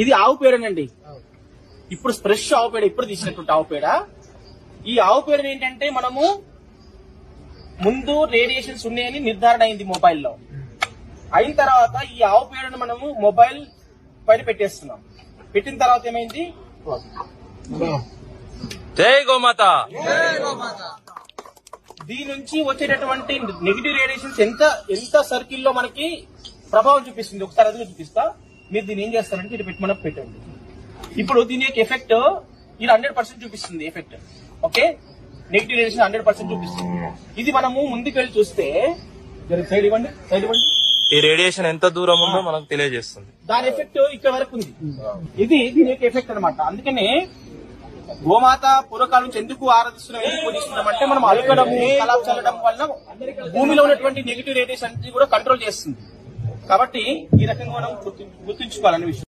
ఇది ఆవు పేడనండి. ఇప్పుడు ఫ్రెష్ ఆవు పేడ, ఇప్పుడు తీసినటువంటి ఆవు పేడ. ఈ ఆవు పేడని ఏంటంటే మనము ముందు రేడియేషన్స్ ఉన్నాయని నిర్ధారణ అయింది మొబైల్లో. అయిన తర్వాత ఈ ఆవు పేడను మనము మొబైల్ పైన పెట్టేస్తున్నాం. పెట్టిన తర్వాత ఏమైంది, జై గోమాత. దీని నుంచి వచ్చేటటువంటి నెగిటివ్ రేడియేషన్స్ ఎంత సర్కిల్ లో మనకి ప్రభావం చూపిస్తుంది. ఒకసారి అది చూపిస్తా. మీరు దీన్ని ఏం చేస్తారంటే ఇది పెట్టి మనకు పెట్టండి. ఇప్పుడు దీని యొక్క ఎఫెక్ట్ ఇది 100% చూపిస్తుంది ఎఫెక్ట్. ఓకే, నెగిటివ్ రేడియేషన్ 100% చూపిస్తుంది. ఇది మనము ముందుకు వెళ్ళి చూస్తే, సైడ్ ఇవ్వండి, సైడ్ ఇవ్వండి. ఈ రేడియేషన్ ఎంత దూరం ఉందో మనకు తెలియజేస్తుంది. దాని ఎఫెక్ట్ ఇక్కడ వరకు ఉంది. ఇది దీని యొక్క ఎఫెక్ట్ అనమాట. అందుకనే గోమాత పూర్వకాలం నుంచి ఎందుకు ఆరాధిస్తున్నాం, ఎందుకు పూజిస్తున్నాం అంటే మనం అలకడము, కలాప్ చల్లడం వల్ల భూమిలో ఉన్నటువంటి నెగిటివ్ రేడియేషన్ కూడా కంట్రోల్ చేస్తుంది. కాబట్టి ఈ రకంగా మనం గుర్తుంచుకోవాలనే విషయం.